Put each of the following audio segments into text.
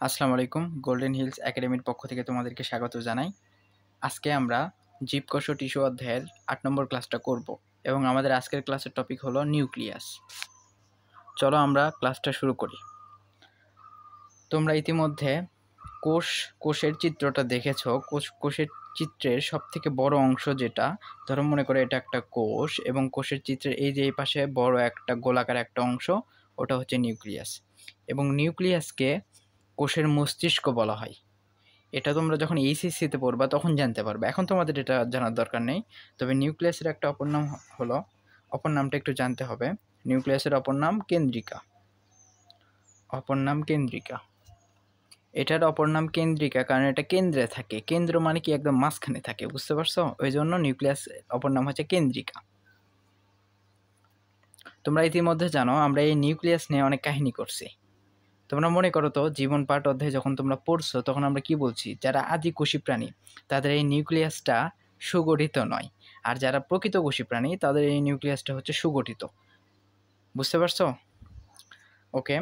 আসসালামু আলাইকুম। Golden hills একাডেমির পক্ষ থেকে তোমাদেরকে স্বাগত জানাই। আজকে আমরা জীবকোষ ও টিস্যু অধ্যায়ের ৮ নম্বর ক্লাসটা করব এবং আমাদের আজকের ক্লাসের টপিক হলো নিউক্লিয়াস। চলো আমরা ক্লাসটা শুরু করি। তোমরা ইতিমধ্যে কোষের চিত্রটা দেখেছো। কোষের চিত্রের সবথেকে বড় অংশ যেটা, ধরো মনে করে এটা একটা কোষ এবং কোষের চিত্রের এই যে এই পাশে বড় একটা গোলাকার একটা অংশ, ওটা হচ্ছে নিউক্লিয়াস। এবং নিউক্লিয়াসকে কোষের মস্তিষ্ক বলা হয়। এটা তোমরা যখন এইচএসসিতে পড়বা তখন জানতে পারবে, এখন তোমাদের এটা জানার দরকার নেই। তবে নিউক্লিয়াসের একটা অপর নাম হলো, অপর নামটা একটু জানতে হবে। নিউক্লিয়াসের অপর নাম কেন্দ্রিকা। অপর নাম কেন্দ্রিকা। এটার অপর নাম কেন্দ্রিকা কারণ এটা কেন্দ্রে থাকে। কেন্দ্র মানে কি একদম মাঝখানে থাকে, বুঝতে পারছো? ওই জন্য নিউক্লিয়াস অপর নাম হচ্ছে কেন্দ্রিকা। তোমরা ইতিমধ্যে জানো আমরা এই নিউক্লিয়াস নিয়ে অনেক কাহিনী করছি। তোমরা মনে করো তো, জীবন পাঠ অধ্যায়ে যখন তোমরা পড়ছো তখন আমরা কি বলছি, যারা আদি কোষী প্রাণী তাদের এই নিউক্লিয়াসটা সুগঠিত নয়, আর যারা প্রকৃত কোষী প্রাণী তাদের এই নিউক্লিয়াসটা হচ্ছে সুগঠিত। বুঝতে পারছো? ওকে,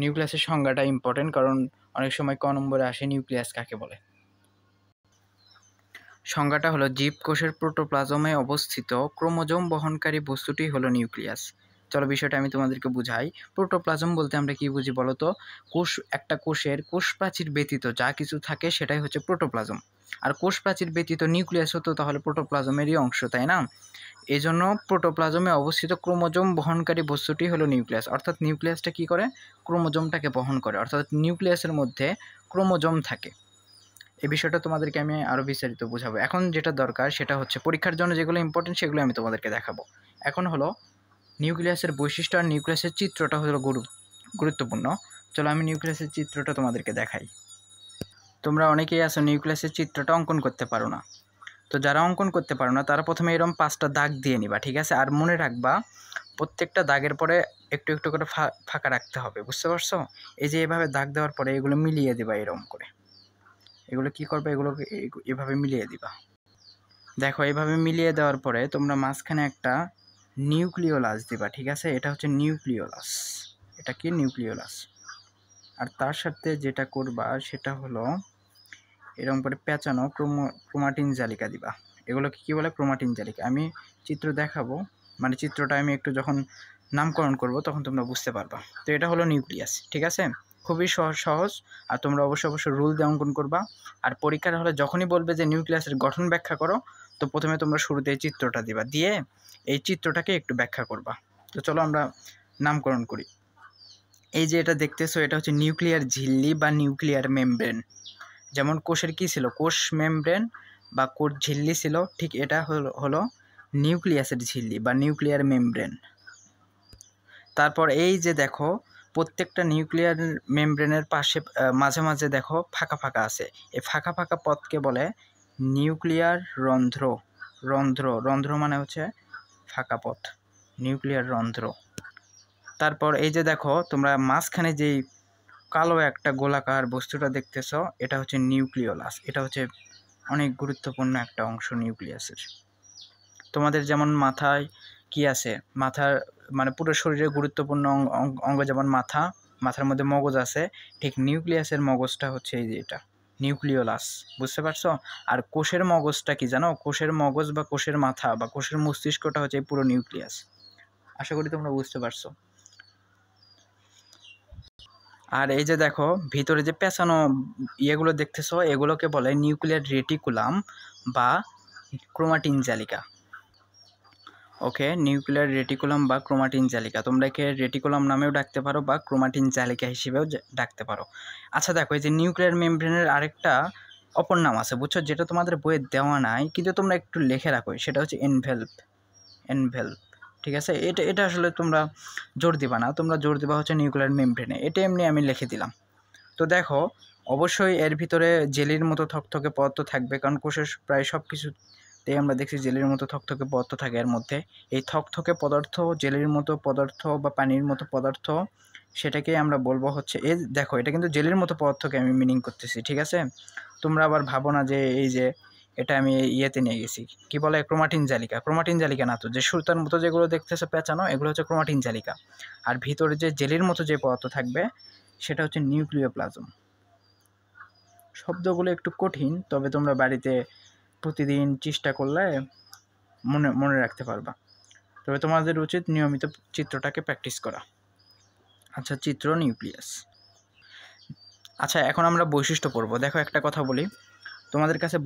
নিউক্লিয়াসের সংজ্ঞাটা ইম্পর্টেন্ট, কারণ অনেক সময় ক নম্বরে আসে নিউক্লিয়াস কাকে বলে। সংজ্ঞাটা হলো, জীবকোষের প্রোটোপ্লাজমে অবস্থিত ক্রোমোজোম বহনকারী বস্তুটি হলো নিউক্লিয়াস। চলো বিষয়টা আমি তোমাদেরকে বুঝাই। প্রোটোপ্লাজম বলতে আমরা কি বুঝি বলো তো? একটা কোষের কোষ প্রাচীর ব্যতীত যা কিছু থাকে সেটাই হচ্ছে প্রোটোপ্লাজম। আর কোষ প্রাচীর ব্যতীত নিউক্লিয়াস হতো তাহলে প্রোটোপ্লাজমেরই অংশ, তাই না? এই জন্য প্রোটোপ্লাজমে অবস্থিত ক্রোমোজোম বহনকারী বস্তুটি হলো নিউক্লিয়াস। অর্থাৎ নিউক্লিয়াসটা কি করে? ক্রোমোজোমটাকে বহন করে, অর্থাৎ নিউক্লিয়াসের মধ্যে ক্রোমোজোম থাকে। এই বিষয়টা তোমাদেরকে আমি আরও বিস্তারিত বোঝাবো। এখন যেটা দরকার সেটা হচ্ছে পরীক্ষার জন্য যেগুলো ইম্পর্টেন্ট সেগুলো আমি তোমাদেরকে দেখাবো। এখন হলো নিউক্লিয়াসের বৈশিষ্ট্য আর নিউক্লিয়াসের চিত্রটা হলো গুরুত্বপূর্ণ। চলো আমি নিউক্লিয়াসের চিত্রটা তোমাদেরকে দেখাই। তোমরা অনেকেই আছো নিউক্লিয়াসের চিত্রটা অঙ্কন করতে পারো না। তো যারা অঙ্কন করতে পারো না তারা প্রথমে এরকম 5টা দাগ দিয়ে নিবা, ঠিক আছে? আর মনে রাখবা প্রত্যেকটা দাগের পরে একটু একটু করে ফাঁকা রাখতে হবে, বুঝতে পারছো? এই যে এভাবে দাগ দেওয়ার পরে এগুলো মিলিয়ে দিবা এরকম করে। এগুলো কি করবে? এগুলোকে এভাবে মিলিয়ে দিবা। দেখো এইভাবে মিলিয়ে দেওয়ার পরে তোমরা মাঝখানে একটা নিউক্লিওলাস দিবা, ঠিক আছে? এটা হচ্ছে নিউক্লিওলাস। এটা কি? নিউক্লিওলাস। আর তার সাথে যেটা করবা সেটা হলো এরকম করে পেঁচানো ক্রোমাটিন জালিকা দিবা। এগুলোকে কি বলে? ক্রোমাটিন জালিকা। আমি চিত্র দেখাবো, মানে চিত্রটা আমি একটু যখন নামকরণ করব তখন তোমরা বুঝতে পারবা। তো এটা হলো নিউক্লিয়াস, ঠিক আছে? খুবই সহজ। আর তোমরা অবশ্যই রুল দিয়ে অঙ্কন করবা। আর পরীক্ষার হলে যখনই বলবে যে নিউক্লিয়াসের গঠন ব্যাখ্যা করো, তো প্রথমে তোমরা শুরুতে এই চিত্রটা দিবা, দিয়ে এই চিত্রটাকে একটু ব্যাখ্যা করবা। তো চলো আমরা নামকরণ করি। এই যে এটা দেখতেছো, এটা হচ্ছে নিউক্লিয়ার ঝিল্লি বা নিউক্লিয়ার মেমব্রেন। যেমন কোষের কি ছিল? কোষ মেমব্রেন বা কোষ ঝিল্লি ছিল, ঠিক এটা হলো নিউক্লিয়াসের ঝিল্লি বা নিউক্লিয়ার মেমব্রেন। তারপর এই যে দেখো প্রত্যেকটা নিউক্লিয়ার মেমব্রেনের পাশে মাঝে মাঝে দেখো ফাঁকা ফাঁকা আছে। এই ফাঁকা ফাঁকা পথকে বলে নিউক্লিয়ার রন্ধ্র। রন্ধ্র মানে হচ্ছে ফাঁকা পথ, নিউক্লিয়ার রন্ধ্র। তারপর এই যে দেখো তোমরা মাঝখানে যেই কালো একটা গোলাকার বস্তুটা দেখতেছো, এটা হচ্ছে নিউক্লিওলাস। এটা হচ্ছে অনেক গুরুত্বপূর্ণ একটা অংশ নিউক্লিয়াসের। তোমাদের যেমন মাথায় কি আছে, মাথার মানে পুরো শরীরের গুরুত্বপূর্ণ অঙ্গ যেমন মাথার মধ্যে মগজ আছে, ঠিক নিউক্লিয়াসের মগজটা হচ্ছে এই যে এটা নিউক্লিওলাস, বুঝতে পারছো? আর কোষের মগজটা কি জানো? কোষের মগজ বা কোষের মাথা বা কোষের মস্তিষ্কটা হচ্ছে পুরো নিউক্লিয়াস। আশা করি তোমরা বুঝতে পারছো। আর এই যে দেখো ভিতরে যে পেঁচানো ইয়েগুলো দেখতেছো, এগুলোকে বলে নিউক্লিয়ার রেটিকুলাম বা ক্রোমাটিন জালিকা। ওকে, নিউক্লিয়ার রেটিকুলাম বা ক্রোমাটিন জালিকা, তোমরা একে রেটিকুলাম নামেও ডাকতে পারো বা ক্রোমাটিন জালিকা হিসেবেও ডাকতে পারো। আচ্ছা দেখো, এই যে নিউক্লিয়ার মেমব্রেনের আরেকটা অপর নাম আছে, বুঝছো? যেটা তোমাদের বইয়ে দেওয়া নাই, কিন্তু তোমরা একটু লিখে রাখো, সেটা হচ্ছে এনভেলপ। ঠিক আছে? এটা আসলে তোমরা জোর দিবা না, তোমরা জোর দিবা হচ্ছে নিউক্লিয়ার মেমব্রেনে। এটা এমনি আমি লিখে দিলাম। তো দেখো অবশ্যই এর ভিতরে জেলির মতো থকথকে পদার্থ থাকবে, কারণ কোষের প্রায় সব কিছুতেই আমরা দেখছি জেলির মতো থকথকে পদার্থ থাকে এর মধ্যে। এই থকথকে পদার্থ, জেলির মতো পদার্থ বা পানির মতো পদার্থ, সেটাকে আমরা বলবো হচ্ছে দেখো এটা কিন্তু জেলির মতো পদার্থকে আমি মিনিং করতেছি, ঠিক আছে? তোমরা আবার ভাবো না যে এই যে এটা আমি ইয়েতে নিয়ে গেছি, কি বলে? ক্রোমাটিন জালিকা না তো। যে সুতার মতো যেগুলো দেখতেছে পেঁচানো, এগুলো হচ্ছে ক্রোমাটিন জালিকা। আর ভিতরে যে জেলির মতো যে পদার্থ থাকবে সেটা হচ্ছে নিউক্লিওপ্লাজম। শব্দগুলো একটু কঠিন, তবে তোমরা বাড়িতে প্রতিদিন চেষ্টা করলে মনে মনে রাখতে পারবা। তবে তোমাদের উচিত নিয়মিত চিত্রটাকে প্র্যাকটিস করা। আচ্ছা, চিত্র নিউক্লিয়াস। আচ্ছা, এখন আমরা বৈশিষ্ট্য পড়ব। দেখো, একটা কথা বলি, তোমাদের কাছে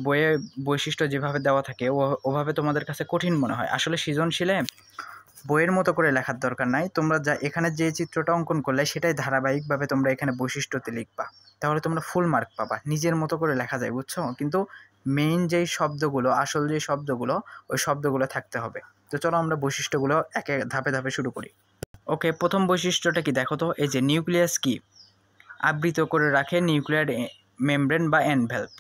বইয়ে বৈশিষ্ট্য যেভাবে দেওয়া থাকে ওভাবে তোমাদের কাছে কঠিন মনে হয়। আসলে সৃজনশীলে বইয়ের মতো করে লেখার দরকার নাই। তোমরা যা এখানে যে চিত্রটা অঙ্কন করলে সেটাই ধারাবাহিকভাবে তোমরা এখানে বৈশিষ্ট্যতে লিখবা, তাহলে তোমরা ফুল মার্ক পাবা। নিজের মতো করে লেখা যায়, বুঝছো? কিন্তু মেইন যেই শব্দগুলো, আসল যে শব্দগুলো, ওই শব্দগুলো থাকতে হবে। তো চলো আমরা বৈশিষ্ট্যগুলো একে ধাপে ধাপে শুরু করি। ওকে, প্রথম বৈশিষ্ট্যটা কি দেখো তো, এই যে নিউক্লিয়াস কি আবৃত করে রাখে নিউক্লিয়ার মেমব্রেন বা এনভেলপ,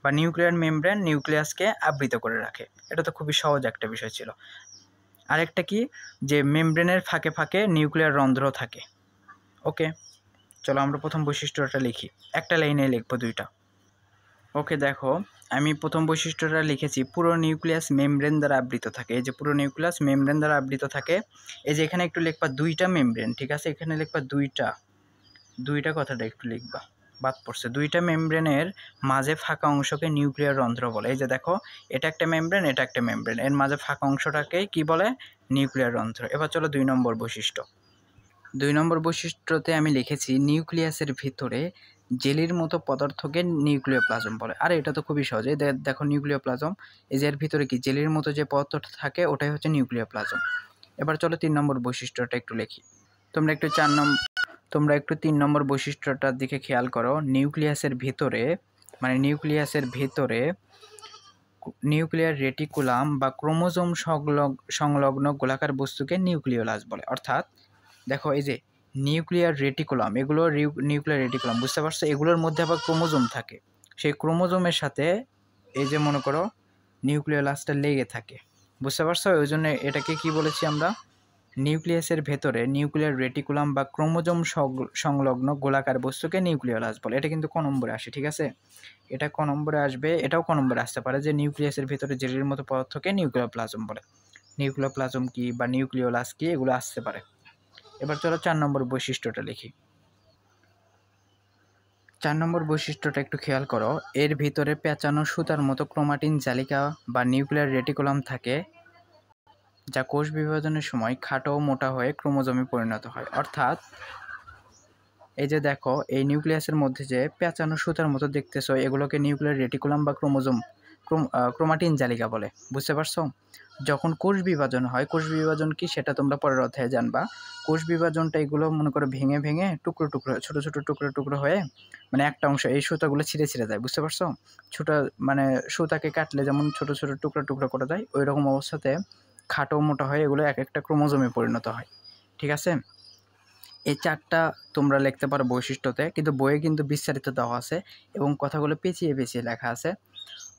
বা নিউক্লিয়ার মেমব্রেন নিউক্লিয়াসকে আবৃত করে রাখে। এটা তো খুবই সহজ একটা বিষয় ছিল। আরেকটা কি, যে মেমব্রেনের ফাঁকে ফাঁকে নিউক্লিয়ার রন্ধ্র থাকে। ওকে, চলো আমরা প্রথম বৈশিষ্ট্যটা লিখি, একটা লাইনে লিখবো দুইটা। ওকে, দেখো আমি প্রথম বৈশিষ্ট্যটা লিখেছি, পুরো নিউক্লিয়াস মেমব্রেন দ্বারা আবৃত থাকে। এই যে পুরো নিউক্লিয়াস মেমব্রেন দ্বারা আবৃত থাকে। এই যে এখানে একটু লিখবা দুইটা মেমব্রেন, ঠিক আছে? এখানে লিখবা দুইটা কথাটা একটু লিখবা, বাদ পড়ছে। দুইটা মেমব্রেনের মাঝে ফাঁকা অংশকে নিউক্লিয়ার রন্ধ্র বলে। এই যে দেখো, এটা একটা মেমব্রেন, এটা একটা মেমব্রেন, এর মাঝে ফাঁকা অংশটাকে কি বলে? নিউক্লিয়ার রন্ধ্র। এবার চলো 2 নম্বর বৈশিষ্ট্য। 2 নম্বর বৈশিষ্ট্যতে আমি লিখেছি, নিউক্লিয়াসের ভিতরে জেলির মতো পদার্থকে নিউক্লিওপ্লাজম বলে। আর এটা তো খুবই সহজ, এই দেখো নিউক্লিওপ্লাজম, এই যে এর ভিতরে কি জেলির মতো যে পদার্থটা থাকে ওটাই হচ্ছে নিউক্লিওপ্লাজম। এবার চলো 3 নম্বর বৈশিষ্ট্যটা একটু লিখি। তোমরা একটু 3 নম্বর বৈশিষ্ট্যটার দিকে খেয়াল করো। নিউক্লিয়াসের ভিতরে, মানে নিউক্লিয়াসের ভিতরে নিউক্লিয়ার রেটিকুলাম বা ক্রোমোজোম সংলগ্ন গোলাকার বস্তুকে নিউক্লিওলাস বলে। অর্থাৎ দেখো, এই যে নিউক্লিয়ার রেটিকুলাম, এগুলো নিউক্লিয়ার রেটিকুলাম, বুঝতে পারছো? এগুলোর মধ্যে আবার ক্রোমোজোম থাকে। সেই ক্রোমোজোমের সাথে এই যে মনে করো নিউক্লিওলাসটা লেগে থাকে, বুঝতে পারছো? ওই জন্য এটাকে কি বলেছি আমরা? নিউক্লিয়াসের ভেতরে নিউক্লিয়ার রেটিকুলাম বা ক্রোমোজোম সংলগ্ন গোলাকার বস্তুকে নিউক্লিওলাস বলে। এটা কিন্তু ক নম্বরে আসে, ঠিক আছে? এটা ক নম্বরে আসবে, এটাও ক নম্বরে আসতে পারে, যে নিউক্লিয়াসের ভেতরে জেলির মতো পদার্থকে নিউক্লিওপ্লাজম বলে। নিউক্লিওপ্লাজম কি বা নিউক্লিওলাস কি, এগুলো আসতে পারে। এবার চলো 4 নম্বর বৈশিষ্ট্যটা লিখি। 4 নম্বর বৈশিষ্ট্যটা একটু খেয়াল করো। এর ভিতরে পেঁচানো সুতার মতো ক্রোমাটিন জালিকা বা নিউক্লিয়ার রেটিকুলাম থাকে, যা কোষ বিভাজনের সময় খাটো ও মোটা হয়ে ক্রোমোজোমে পরিণত হয়। অর্থাৎ এই যে দেখো, এই নিউক্লিয়াসের মধ্যে যে পেঁচানো সুতার মতো দেখতেছো, এগুলোকে নিউক্লিয়ার রেটিকুলাম বা ক্রোমাটিন জালিকা বলে, বুঝতে পারছো? যখন কোষ বিভাজন হয়, কোষ বিভাজন কি সেটা তোমরা পরের অধ্যায়ে জানবা। কোষ বিভাজনটা এগুলো মনে করো ভেঙে ভেঙে টুকরো টুকরো, ছোট ছোট টুকরো টুকরো হয়ে, মানে একটা অংশ, এই সুতাগুলো ছিঁড়ে ছিঁড়ে যায়, বুঝতে পারছো? ছোট, মানে সুতাকে কাটলে যেমন ছোট ছোট টুকরো টুকরো করে যায়, ওই রকম অবস্থাতে খাটো মোটা হয়ে এগুলো এক একটা ক্রোমোজোমে পরিণত হয়, ঠিক আছে? এই 4টা তোমরা লিখতে পারো বৈশিষ্ট্যতে, কিন্তু বইয়ে কিন্তু বিস্তারিত দেওয়া আছে এবং কথাগুলো পেঁচিয়ে পেঁচিয়ে লেখা আছে।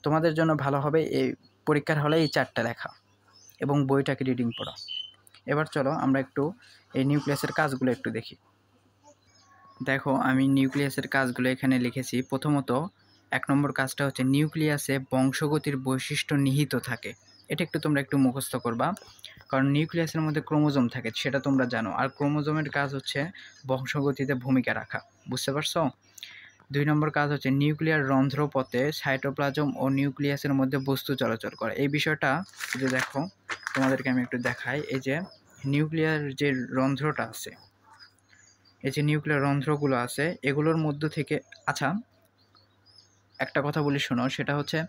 তোমাদের জন্য ভালো হবে এই পরীক্ষার হলে এই 4টা লেখা এবং বইটাকে রিডিং পড়া। এবার চলো আমরা একটু এই নিউক্লিয়াসের কাজগুলো একটু দেখি। দেখো, আমি নিউক্লিয়াসের কাজগুলো এখানে লিখেছি। প্রথমত 1 নম্বর কাজটা হচ্ছে, নিউক্লিয়াসে বংশগতির বৈশিষ্ট্য নিহিত থাকে। এটা একটু তোমরা একটু মুখস্থ করবা, কারণ নিউক্লিয়াসের মধ্যে ক্রোমোজোম থাকে, সেটা তোমরা জানো। আর ক্রোমোজোমের কাজ হচ্ছে বংশগতিতে ভূমিকা রাখা, বুঝতে পারছো? 2 নম্বর কাজ হচ্ছে, নিউক্লিয়ার রন্ধ্রপথে সাইটোপ্লাজম ও নিউক্লিয়াসের মধ্যে বস্তু চলাচল করে। এই বিষয়টা যে দেখো, তোমাদেরকে আমি একটু দেখাই। এই যে নিউক্লিয়ার যে রন্ধ্রটা আছে, এই যে নিউক্লিয়ার রন্ধ্রগুলো আছে, এগুলোর মধ্য থেকে, আচ্ছা একটা কথা বলি শোনো, সেটা হচ্ছে,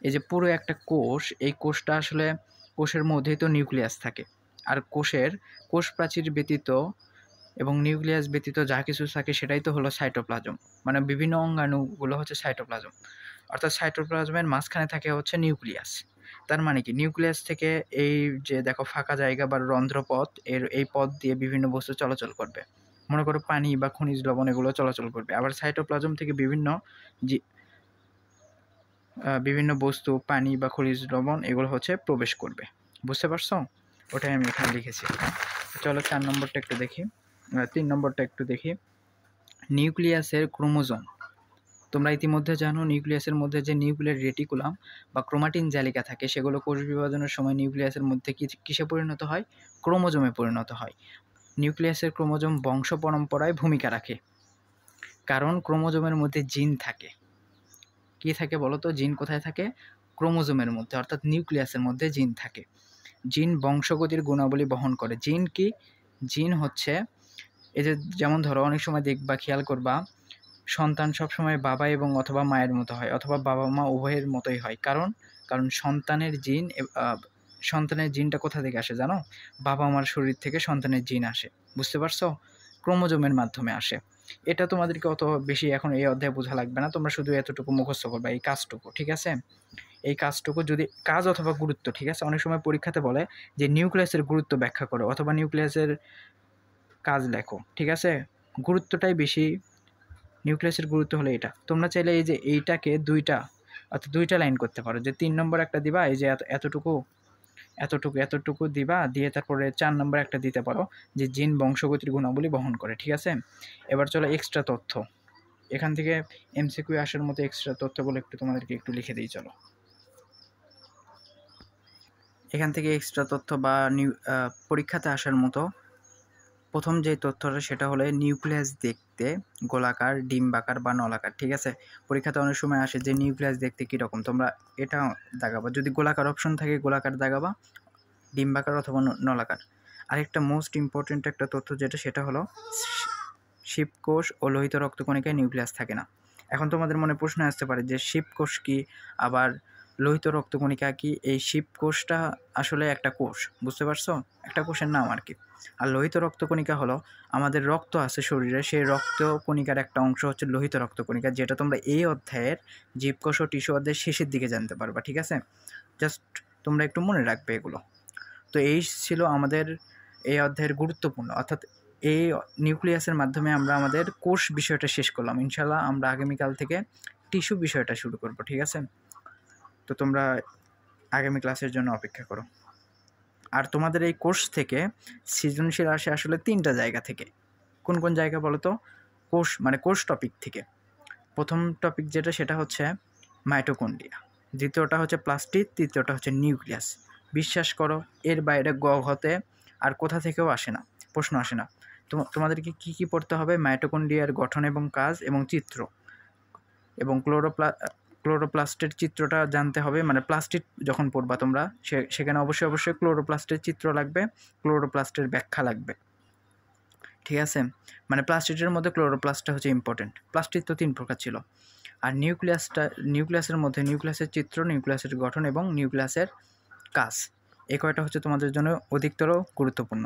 এই যে পুরো একটা কোষ, এই কোষটা আসলে, কোষের মধ্যেই তো নিউক্লিয়াস থাকে। আর কোষ প্রাচীর ব্যতীত এবং নিউক্লিয়াস ব্যতীত যা কিছু থাকে সেটাই তো হলো সাইটোপ্লাজম। মানে বিভিন্ন অঙ্গাণুগুলো হচ্ছে সাইটোপ্লাজম। অর্থাৎ সাইটোপ্লাজমের মাঝখানে থাকে হচ্ছে নিউক্লিয়াস। তার মানে কি, নিউক্লিয়াস থেকে এই যে দেখো ফাঁকা জায়গা বা রন্ধ্রপথ, এই পথ দিয়ে বিভিন্ন বস্তু চলাচল করবে। মনে করো পানি বা খনিজ লবণ, এগুলো চলাচল করবে। আবার সাইটোপ্লাজম থেকে বিভিন্ন বস্তু, পানি বা খনিজ লবণ, এগুলো হচ্ছে প্রবেশ করবে, বুঝতে পারছো? ওটাই আমি এখানে লিখেছি। চলো 4 নম্বরটা একটু দেখি, 3 নম্বরটা একটু দেখি। নিউক্লিয়াসের ক্রোমোজোম, তোমরা ইতিমধ্যে জানো নিউক্লিয়াসের মধ্যে যে নিউক্লিয়ার রেটিকুলাম বা ক্রোমাটিন জালিকা থাকে, সেগুলো কোষ বিভাজনের সময় নিউক্লিয়াসের মধ্যে কিসে পরিণত হয়? ক্রোমোজোমে পরিণত হয়। নিউক্লিয়াসের ক্রোমোজোম বংশ পরম্পরায় ভূমিকা রাখে, কারণ ক্রোমোজোমের মধ্যে জিন থাকে। কী থাকে বলো তো? জিন কোথায় থাকে? ক্রোমোজোমের মধ্যে, অর্থাৎ নিউক্লিয়াসের মধ্যে জিন থাকে। জিন বংশগতির গুণাবলী বহন করে। জিন কি? জিন হচ্ছে এই যে, যেমন ধরো অনেক সময় দেখবা, খেয়াল করবা, সন্তান সবসময় বাবা এবং অথবা মায়ের মতো হয়, অথবা বাবা মা উভয়ের মতোই হয়। কারণ সন্তানের জিনটা কোথা থেকে আসে জানো? বাবা মার শরীর থেকে সন্তানের জিন আসে। বুঝতে পারছো? ক্রোমোজোমের মাধ্যমে আসে। এটা তোমাদেরকে অত বেশি এখন এই অধ্যায়ে বোঝা লাগবে না, তোমরা শুধু এতটুকু মুখস্থ করবা, এই কাজটুকু, ঠিক আছে? এই কাজটুকু যদি কাজ অথবা গুরুত্ব, ঠিক আছে? অনেক সময় পরীক্ষাতে বলে যে নিউক্লিয়াসের গুরুত্ব ব্যাখ্যা করো অথবা নিউক্লিয়াসের কাজ লেখো, ঠিক আছে? গুরুত্বটাই বেশি, নিউক্লিয়াসের গুরুত্ব হলো এটা। তোমরা চাইলে এই যে এইটাকে দুইটা লাইন করতে পারো, যে 3 নম্বর একটা দিবা, এই যে এতটুকু এতটুকু এতটুকু দিবা, দিয়ে তারপরে 4 নম্বর একটা দিতে পারো যে জিন বংশগতির গুণাবলী বহন করে, ঠিক আছে? এবার চলো এক্সট্রা তথ্য। এখান থেকে এমসিকিউ আসার মতো এক্সট্রা তথ্যগুলো একটু তোমাদেরকে একটু লিখে দিই, চলো। এখান থেকে এক্সট্রা তথ্য বা পরীক্ষাতে আসার মতো প্রথম যে তথ্যটা, সেটা হলো নিউক্লিয়াস দেখতে গোলাকার, ডিম্বাকার বা নলাকার, ঠিক আছে? পরীক্ষাতে অনেক সময় আসে যে নিউক্লিয়াস দেখতে কীরকম, তোমরা এটা দাগাবা। যদি গোলাকার অপশন থাকে গোলাকার দাগাবা, ডিম্বাকার অথবা নলাকার। আরেকটা মোস্ট ইম্পর্ট্যান্ট একটা তথ্য যেটা, সেটা হলো শিবকোষ ও লোহিত রক্তকণিকায় নিউক্লিয়াস থাকে না। এখন তোমাদের মনে প্রশ্ন আসতে পারে যে শিবকোষ কি, আবার লোহিত রক্তকণিকা কি? এই শিবকোষটা আসলে একটা কোষ, বুঝতে পারছো? একটা কোষের নাম আর কি। আর লোহিত রক্তকণিকা হলো আমাদের রক্ত আছে শরীরে, সেই রক্তকণিকার একটা অংশ হচ্ছে লোহিত রক্তকণিকা, যেটা তোমরা এই অধ্যায়ের জীবকোষ ও টিস্যু অধ্যায়ের শেষের দিকে জানতে পারবা, ঠিক আছে? জাস্ট তোমরা একটু মনে রাখবে এগুলো। তো এই ছিল আমাদের এই অধ্যায়ের গুরুত্বপূর্ণ, অর্থাৎ এই নিউক্লিয়াসের মাধ্যমে আমরা আমাদের কোষ বিষয়টা শেষ করলাম। ইনশাল্লাহ আমরা আগামীকাল থেকে টিস্যু বিষয়টা শুরু করব, ঠিক আছে? তো তোমরা আগামী ক্লাসের জন্য অপেক্ষা করো। আর তোমাদের এই কোর্স থেকে সৃজনশীল আসে আসলে 3টা জায়গা থেকে। কোন কোন জায়গা বলো তো? কোষ টপিক থেকে। প্রথম টপিক যেটা, সেটা হচ্ছে মাইটোকন্ড্রিয়া, দ্বিতীয়টা হচ্ছে প্লাস্টিড, তৃতীয়টা হচ্ছে নিউক্লিয়াস। বিশ্বাস করো, এর বাইরে হতে আর কোথা থেকেও আসে না, প্রশ্ন আসে না। তোমাদেরকে কী পড়তে হবে? মাইটোকন্ড্রিয়ার গঠন এবং কাজ এবং চিত্র, এবং ক্লোরোপ্লাস্টের চিত্রটা জানতে হবে। মানে প্লাস্টিড যখন পড়বা তোমরা, সেখানে অবশ্যই ক্লোরোপ্লাস্টের চিত্র লাগবে, ক্লোরোপ্লাস্টের ব্যাখ্যা লাগবে, ঠিক আছে? মানে প্লাস্টিডের মধ্যে ক্লোরোপ্লাস্টটা হচ্ছে ইম্পর্টেন্ট। প্লাস্টিড তো 3 প্রকার ছিল। আর নিউক্লিয়াসের মধ্যে নিউক্লিয়াসের চিত্র, নিউক্লিয়াসের গঠন এবং নিউক্লিয়াসের কাজ, এই কয়টা হচ্ছে তোমাদের জন্য অধিকতর গুরুত্বপূর্ণ।